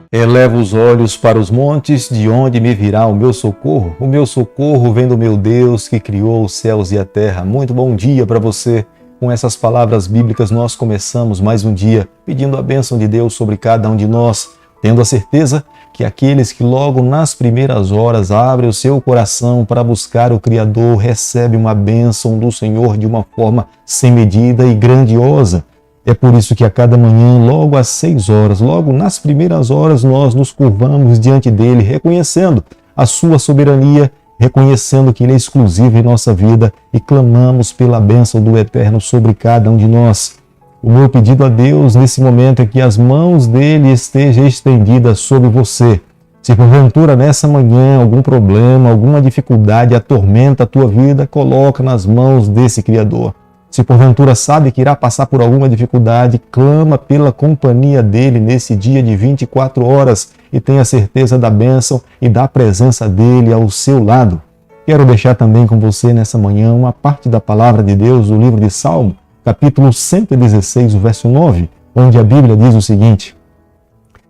Elevo os olhos para os montes, de onde me virá o meu socorro? O meu socorro vem do meu Deus, que criou os céus e a terra. Muito bom dia para você. Com essas palavras bíblicas nós começamos mais um dia, pedindo a bênção de Deus sobre cada um de nós, tendo a certeza que aqueles que logo nas primeiras horas abrem o seu coração para buscar o Criador, recebem uma bênção do Senhor de uma forma sem medida e grandiosa. É por isso que a cada manhã, logo às 6 horas, logo nas primeiras horas, nós nos curvamos diante dele, reconhecendo a sua soberania, reconhecendo que ele é exclusivo em nossa vida e clamamos pela bênção do Eterno sobre cada um de nós. O meu pedido a Deus nesse momento é que as mãos dele estejam estendidas sobre você. Se porventura nessa manhã algum problema, alguma dificuldade atormenta a tua vida, coloca nas mãos desse Criador. Se porventura sabe que irá passar por alguma dificuldade, clama pela companhia dele nesse dia de 24 horas e tenha certeza da bênção e da presença dele ao seu lado. Quero deixar também com você nessa manhã uma parte da palavra de Deus do livro de Salmo, capítulo 116, o verso 9, onde a Bíblia diz o seguinte: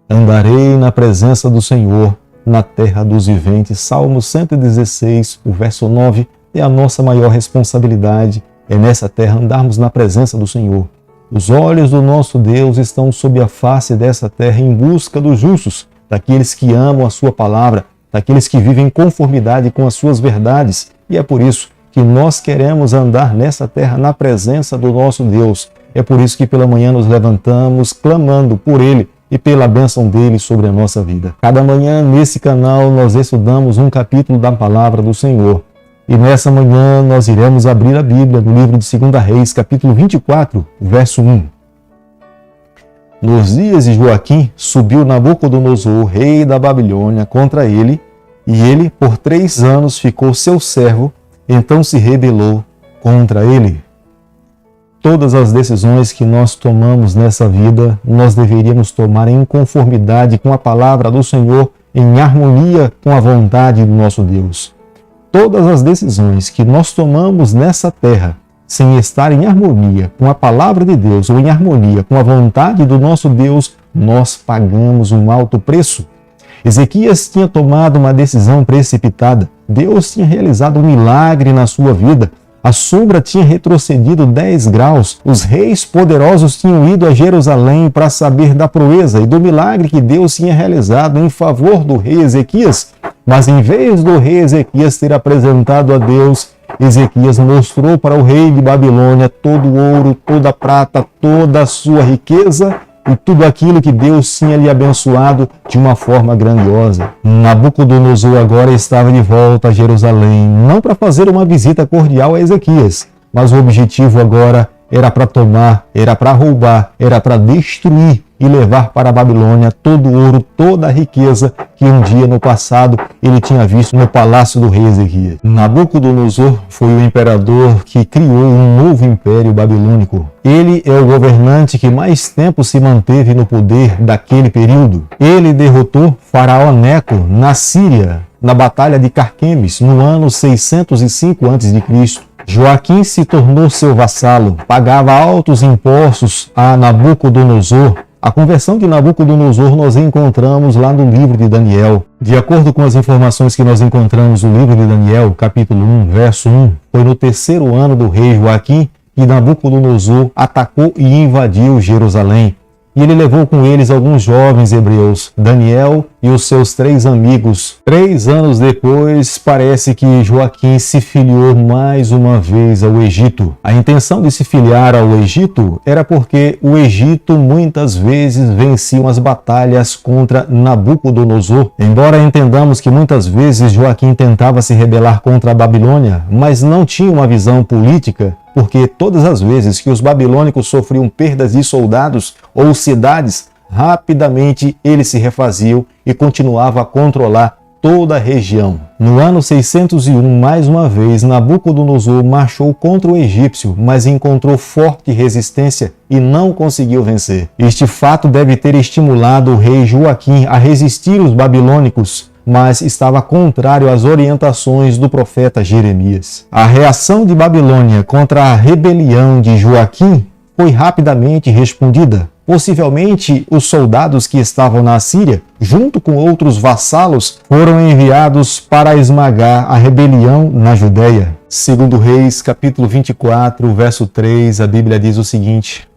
Andarei na presença do Senhor, na terra dos viventes. Salmo 116, o verso 9, é a nossa maior responsabilidade. É nessa terra andarmos na presença do Senhor. Os olhos do nosso Deus estão sob a face dessa terra em busca dos justos, daqueles que amam a sua palavra, daqueles que vivem em conformidade com as suas verdades. E é por isso que nós queremos andar nessa terra na presença do nosso Deus. É por isso que pela manhã nos levantamos clamando por Ele e pela bênção dele sobre a nossa vida. Cada manhã nesse canal nós estudamos um capítulo da palavra do Senhor. E nessa manhã nós iremos abrir a Bíblia no livro de 2 Reis, capítulo 24, verso 1. Nos dias de Joaquim, subiu Nabucodonosor, rei da Babilônia, contra ele, e ele, por 3 anos, ficou seu servo, então se rebelou contra ele. Todas as decisões que nós tomamos nessa vida, nós deveríamos tomar em conformidade com a palavra do Senhor, em harmonia com a vontade do nosso Deus. Todas as decisões que nós tomamos nessa terra, sem estar em harmonia com a palavra de Deus ou em harmonia com a vontade do nosso Deus, nós pagamos um alto preço. Ezequias tinha tomado uma decisão precipitada. Deus tinha realizado um milagre na sua vida. A sombra tinha retrocedido 10 graus. Os reis poderosos tinham ido a Jerusalém para saber da proeza e do milagre que Deus tinha realizado em favor do rei Ezequias. Mas em vez do rei Ezequias ter apresentado a Deus, Ezequias mostrou para o rei de Babilônia todo o ouro, toda a prata, toda a sua riqueza e tudo aquilo que Deus tinha lhe abençoado de uma forma grandiosa. Nabucodonosor agora estava de volta a Jerusalém, não para fazer uma visita cordial a Ezequias, mas o objetivo agora era para tomar, era para roubar, era para destruir e levar para a Babilônia todo o ouro, toda a riqueza que um dia no passado ele tinha visto no palácio do rei Ezequias. Nabucodonosor foi o imperador que criou um novo império babilônico. Ele é o governante que mais tempo se manteve no poder daquele período. Ele derrotou Faraó Neco na Síria, na Batalha de Carquemes, no ano 605 a.C. Joaquim se tornou seu vassalo, pagava altos impostos a Nabucodonosor. A conversão de Nabucodonosor nós encontramos lá no livro de Daniel. De acordo com as informações que nós encontramos no livro de Daniel, capítulo 1, verso 1, foi no 3º ano do rei Joaquim que Nabucodonosor atacou e invadiu Jerusalém. E ele levou com eles alguns jovens hebreus, Daniel e os seus 3 amigos. 3 anos depois, parece que Joaquim se filiou mais uma vez ao Egito. A intenção de se filiar ao Egito era porque o Egito muitas vezes vencia as batalhas contra Nabucodonosor. Embora entendamos que muitas vezes Joaquim tentava se rebelar contra a Babilônia, mas não tinha uma visão política, porque todas as vezes que os babilônicos sofriam perdas de soldados ou cidades, rapidamente eles se refaziam e continuavam a controlar toda a região. No ano 601, mais uma vez, Nabucodonosor marchou contra o egípcio, mas encontrou forte resistência e não conseguiu vencer. Este fato deve ter estimulado o rei Joaquim a resistir aos babilônicos, mas estava contrário às orientações do profeta Jeremias. A reação de Babilônia contra a rebelião de Joaquim foi rapidamente respondida. Possivelmente, os soldados que estavam na Síria, junto com outros vassalos, foram enviados para esmagar a rebelião na Judéia. Segundo Reis, capítulo 24, verso 3, a Bíblia diz o seguinte: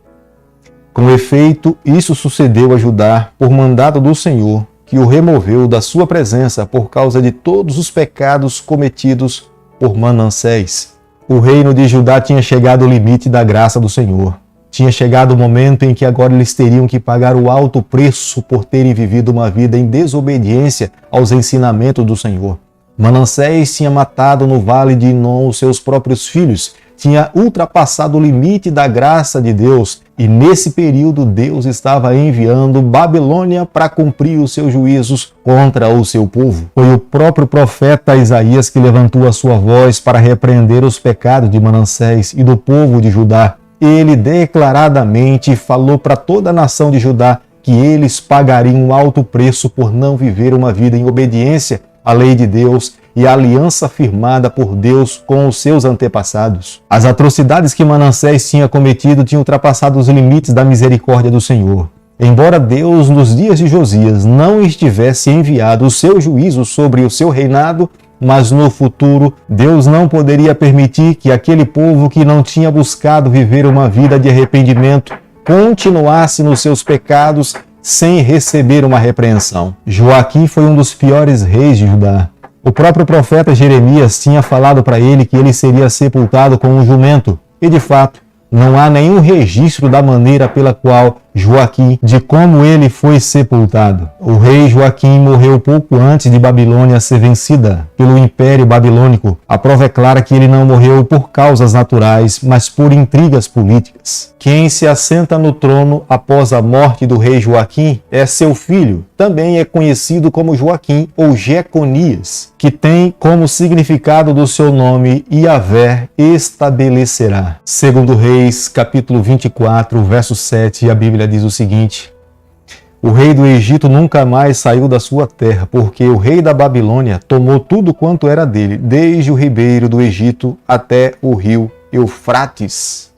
com efeito, isso sucedeu a Judá por mandado do Senhor, que o removeu da sua presença por causa de todos os pecados cometidos por Manassés. O reino de Judá tinha chegado ao limite da graça do Senhor. Tinha chegado o momento em que agora eles teriam que pagar o alto preço por terem vivido uma vida em desobediência aos ensinamentos do Senhor. Manassés tinha matado no vale de Inom os seus próprios filhos, tinha ultrapassado o limite da graça de Deus, e nesse período Deus estava enviando Babilônia para cumprir os seus juízos contra o seu povo. Foi o próprio profeta Isaías que levantou a sua voz para repreender os pecados de Manassés e do povo de Judá. Ele declaradamente falou para toda a nação de Judá que eles pagariam um alto preço por não viver uma vida em obediência à lei de Deus e a aliança firmada por Deus com os seus antepassados. As atrocidades que Manassés tinha cometido tinham ultrapassado os limites da misericórdia do Senhor. Embora Deus, nos dias de Josias, não estivesse enviado o seu juízo sobre o seu reinado, mas no futuro Deus não poderia permitir que aquele povo que não tinha buscado viver uma vida de arrependimento continuasse nos seus pecados sem receber uma repreensão. Joaquim foi um dos piores reis de Judá. O próprio profeta Jeremias tinha falado para ele que ele seria sepultado com um jumento. E de fato, não há nenhum registro da maneira pela qual Joaquim, de como ele foi sepultado. O rei Joaquim morreu pouco antes de Babilônia ser vencida pelo Império Babilônico. A prova é clara que ele não morreu por causas naturais, mas por intrigas políticas. Quem se assenta no trono após a morte do rei Joaquim é seu filho, também é conhecido como Joaquim ou Jeconias, que tem como significado do seu nome Yahvé estabelecerá. Segundo Reis, capítulo 24, verso 7, a Bíblia diz o seguinte: o rei do Egito nunca mais saiu da sua terra, porque o rei da Babilônia tomou tudo quanto era dele, desde o ribeiro do Egito até o rio Eufrates.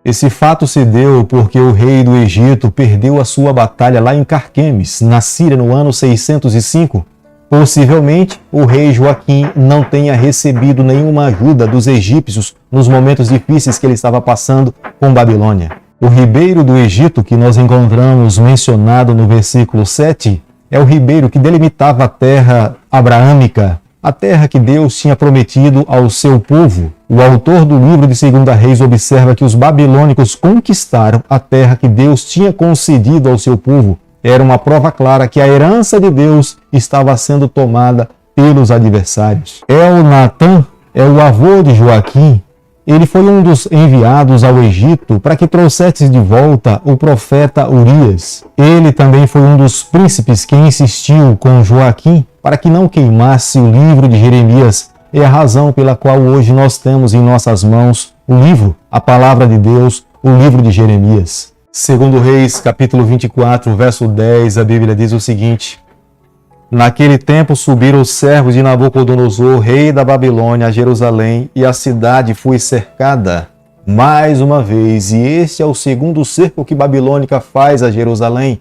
Esse fato se deu porque o rei do Egito perdeu a sua batalha lá em Carquemes, na Síria, no ano 605. Possivelmente, o rei Joaquim não tenha recebido nenhuma ajuda dos egípcios nos momentos difíceis que ele estava passando com Babilônia. O ribeiro do Egito, que nós encontramos mencionado no versículo 7, é o ribeiro que delimitava a terra abraâmica, a terra que Deus tinha prometido ao seu povo. O autor do livro de 2 Reis observa que os babilônicos conquistaram a terra que Deus tinha concedido ao seu povo. Era uma prova clara que a herança de Deus estava sendo tomada pelos adversários. Elnatã é o avô de Joaquim. Ele foi um dos enviados ao Egito para que trouxesse de volta o profeta Urias. Ele também foi um dos príncipes que insistiu com Joaquim para que não queimasse o livro de Jeremias. É a razão pela qual hoje nós temos em nossas mãos o livro, a palavra de Deus, o livro de Jeremias. Segundo Reis, capítulo 24, verso 10, a Bíblia diz o seguinte: naquele tempo subiram os servos de Nabucodonosor, rei da Babilônia, a Jerusalém, e a cidade foi cercada mais uma vez. E este é o segundo cerco que Babilônica faz a Jerusalém.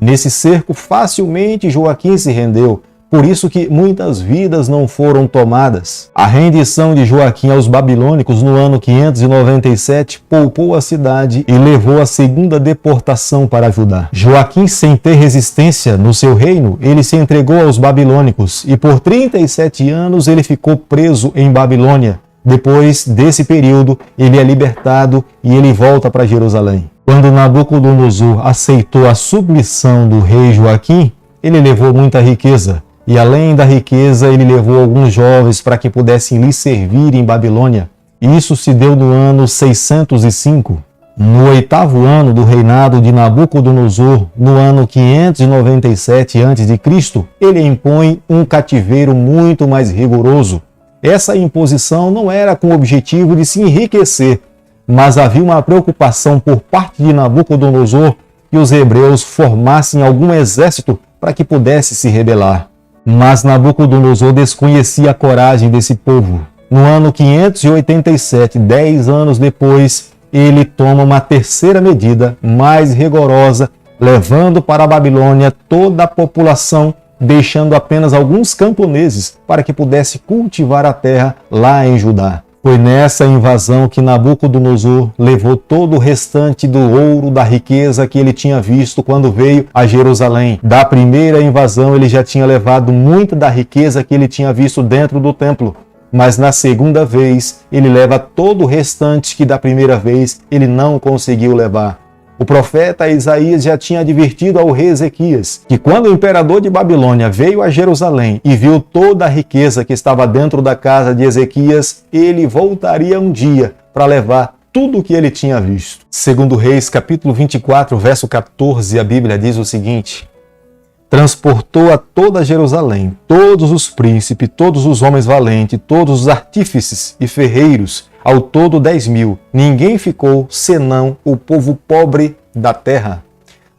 Nesse cerco, facilmente Joaquim se rendeu. Por isso que muitas vidas não foram tomadas. A rendição de Joaquim aos babilônicos no ano 597 poupou a cidade e levou à segunda deportação para Judá. Joaquim, sem ter resistência no seu reino, ele se entregou aos babilônicos e por 37 anos ele ficou preso em Babilônia. Depois desse período, ele é libertado e ele volta para Jerusalém. Quando Nabucodonosor aceitou a submissão do rei Joaquim, ele levou muita riqueza. E além da riqueza, ele levou alguns jovens para que pudessem lhe servir em Babilônia. Isso se deu no ano 605. No 8º ano do reinado de Nabucodonosor, no ano 597 a.C., ele impõe um cativeiro muito mais rigoroso. Essa imposição não era com o objetivo de se enriquecer, mas havia uma preocupação por parte de Nabucodonosor que os hebreus formassem algum exército para que pudesse se rebelar. Mas Nabucodonosor desconhecia a coragem desse povo. No ano 587, 10 anos depois, ele toma uma terceira medida mais rigorosa, levando para a Babilônia toda a população, deixando apenas alguns camponeses para que pudesse cultivar a terra lá em Judá. Foi nessa invasão que Nabucodonosor levou todo o restante do ouro, da riqueza que ele tinha visto quando veio a Jerusalém. Da primeira invasão ele já tinha levado muita da riqueza que ele tinha visto dentro do templo. Mas na segunda vez ele leva todo o restante que da primeira vez ele não conseguiu levar. O profeta Isaías já tinha advertido ao rei Ezequias que quando o imperador de Babilônia veio a Jerusalém e viu toda a riqueza que estava dentro da casa de Ezequias, ele voltaria um dia para levar tudo o que ele tinha visto. Segundo Reis, capítulo 24, verso 14, a Bíblia diz o seguinte: transportou a toda Jerusalém, todos os príncipes, todos os homens valentes, todos os artífices e ferreiros, ao todo 10.000. Ninguém ficou, senão o povo pobre da terra.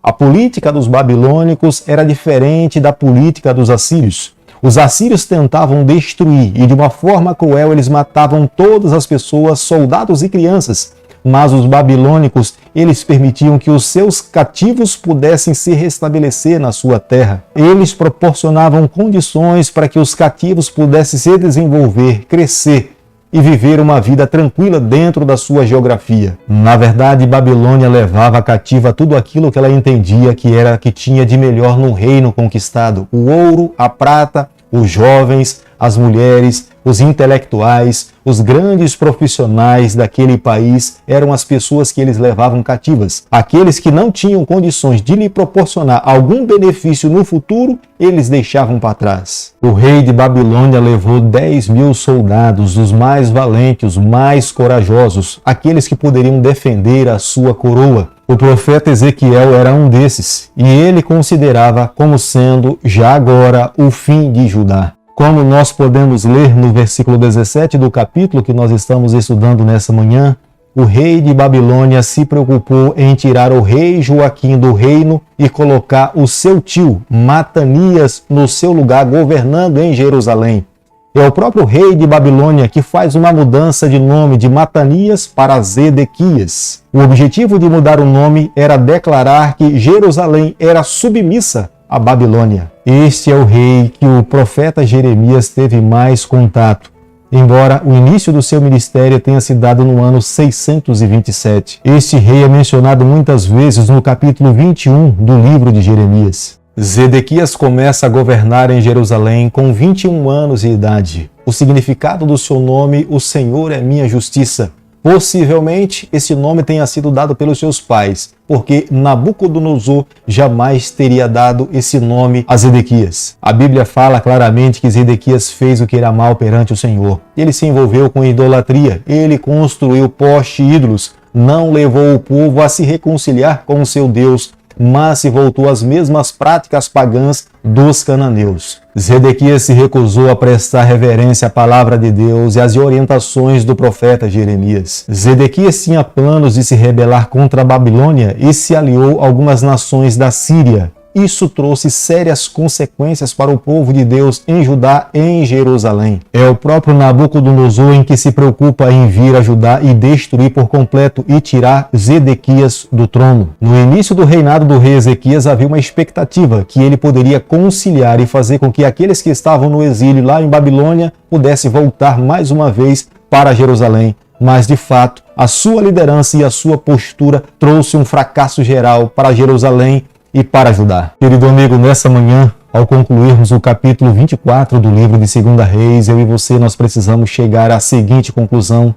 A política dos babilônicos era diferente da política dos assírios. Os assírios tentavam destruir e de uma forma cruel eles matavam todas as pessoas, soldados e crianças. Mas os babilônicos, eles permitiam que os seus cativos pudessem se restabelecer na sua terra. Eles proporcionavam condições para que os cativos pudessem se desenvolver, crescer e viver uma vida tranquila dentro da sua geografia. Na verdade, Babilônia levava cativa tudo aquilo que ela entendia que tinha de melhor no reino conquistado: o ouro, a prata, os jovens, as mulheres, os intelectuais, os grandes profissionais daquele país eram as pessoas que eles levavam cativas. Aqueles que não tinham condições de lhe proporcionar algum benefício no futuro, eles deixavam para trás. O rei de Babilônia levou 10.000 soldados, os mais valentes, os mais corajosos, aqueles que poderiam defender a sua coroa. O profeta Ezequiel era um desses, e ele considerava como sendo já agora o fim de Judá. Como nós podemos ler no versículo 17 do capítulo que nós estamos estudando nessa manhã, o rei de Babilônia se preocupou em tirar o rei Joaquim do reino e colocar o seu tio Matanias no seu lugar, governando em Jerusalém. É o próprio rei de Babilônia que faz uma mudança de nome de Matanias para Zedequias. O objetivo de mudar o nome era declarar que Jerusalém era submissa à Babilônia. Este é o rei que o profeta Jeremias teve mais contato, embora o início do seu ministério tenha se dado no ano 627. Este rei é mencionado muitas vezes no capítulo 21 do livro de Jeremias. Zedequias começa a governar em Jerusalém com 21 anos de idade. O significado do seu nome, o Senhor é minha justiça. Possivelmente esse nome tenha sido dado pelos seus pais, porque Nabucodonosor jamais teria dado esse nome a Zedequias. A Bíblia fala claramente que Zedequias fez o que era mal perante o Senhor. Ele se envolveu com idolatria, ele construiu postes e ídolos, não levou o povo a se reconciliar com o seu Deus, mas se voltou às mesmas práticas pagãs dos cananeus. Zedequias se recusou a prestar reverência à palavra de Deus e às orientações do profeta Jeremias. Zedequias tinha planos de se rebelar contra a Babilônia e se aliou a algumas nações da Síria. Isso trouxe sérias consequências para o povo de Deus em Judá e em Jerusalém. É o próprio Nabucodonosor em que se preocupa em vir a Judá e destruir por completo e tirar Zedequias do trono. No início do reinado do rei Ezequias havia uma expectativa que ele poderia conciliar e fazer com que aqueles que estavam no exílio lá em Babilônia pudessem voltar mais uma vez para Jerusalém. Mas, de fato, a sua liderança e a sua postura trouxe um fracasso geral para Jerusalém e para ajudar. Querido amigo, nessa manhã, ao concluirmos o capítulo 24 do livro de 2 Reis, eu e você, nós precisamos chegar à seguinte conclusão: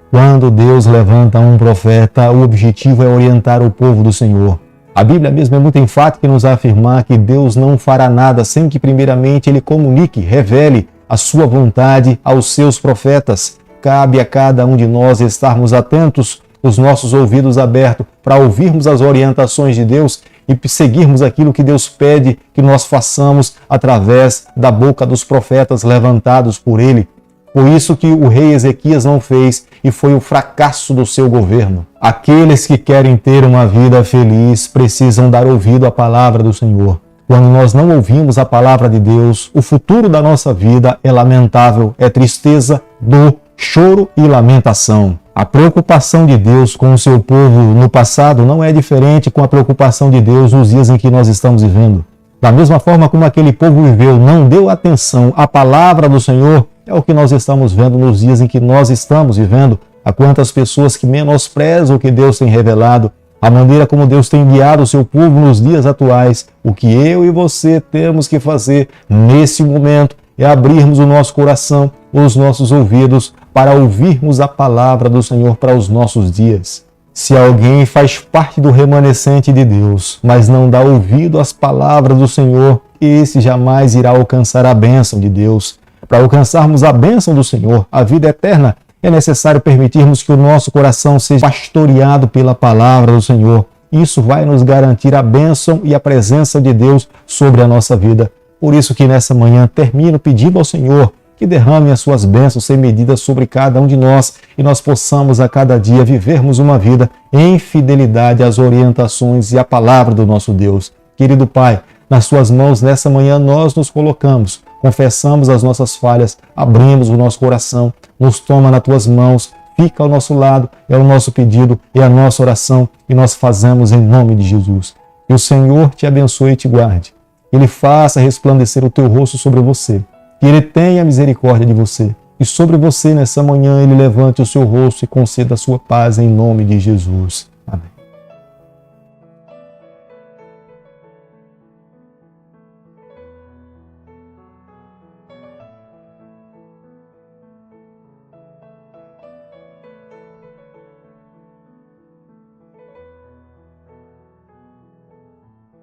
quando Deus levanta um profeta, o objetivo é orientar o povo do Senhor. A Bíblia mesmo é muito enfática em nos afirmar que Deus não fará nada sem que primeiramente Ele comunique, revele a sua vontade aos seus profetas. Cabe a cada um de nós estarmos atentos, os nossos ouvidos abertos, para ouvirmos as orientações de Deus e seguirmos aquilo que Deus pede que nós façamos através da boca dos profetas levantados por Ele. Foi isso que o rei Ezequias não fez e foi o fracasso do seu governo. Aqueles que querem ter uma vida feliz precisam dar ouvido à palavra do Senhor. Quando nós não ouvimos a palavra de Deus, o futuro da nossa vida é lamentável, é tristeza, dor, choro e lamentação. A preocupação de Deus com o seu povo no passado não é diferente com a preocupação de Deus nos dias em que nós estamos vivendo. Da mesma forma como aquele povo viveu, não deu atenção à palavra do Senhor, é o que nós estamos vendo nos dias em que nós estamos vivendo. Há quantas pessoas que menosprezam o que Deus tem revelado, a maneira como Deus tem guiado o seu povo nos dias atuais. O que eu e você temos que fazer nesse momento é abrirmos o nosso coração, os nossos ouvidos, para ouvirmos a palavra do Senhor para os nossos dias. Se alguém faz parte do remanescente de Deus, mas não dá ouvido às palavras do Senhor, esse jamais irá alcançar a bênção de Deus. Para alcançarmos a bênção do Senhor, a vida eterna, é necessário permitirmos que o nosso coração seja pastoreado pela palavra do Senhor. Isso vai nos garantir a bênção e a presença de Deus sobre a nossa vida. Por isso que nessa manhã termino pedindo ao Senhor que derrame as suas bênçãos sem medida sobre cada um de nós e nós possamos a cada dia vivermos uma vida em fidelidade às orientações e à palavra do nosso Deus. Querido Pai, nas suas mãos nessa manhã nós nos colocamos, confessamos as nossas falhas, abrimos o nosso coração, nos toma nas tuas mãos, fica ao nosso lado, é o nosso pedido, é a nossa oração e nós fazemos em nome de Jesus. Que o Senhor te abençoe e te guarde. Ele faça resplandecer o teu rosto sobre você. Que Ele tenha misericórdia de você. E sobre você nessa manhã Ele levante o seu rosto e conceda a sua paz em nome de Jesus.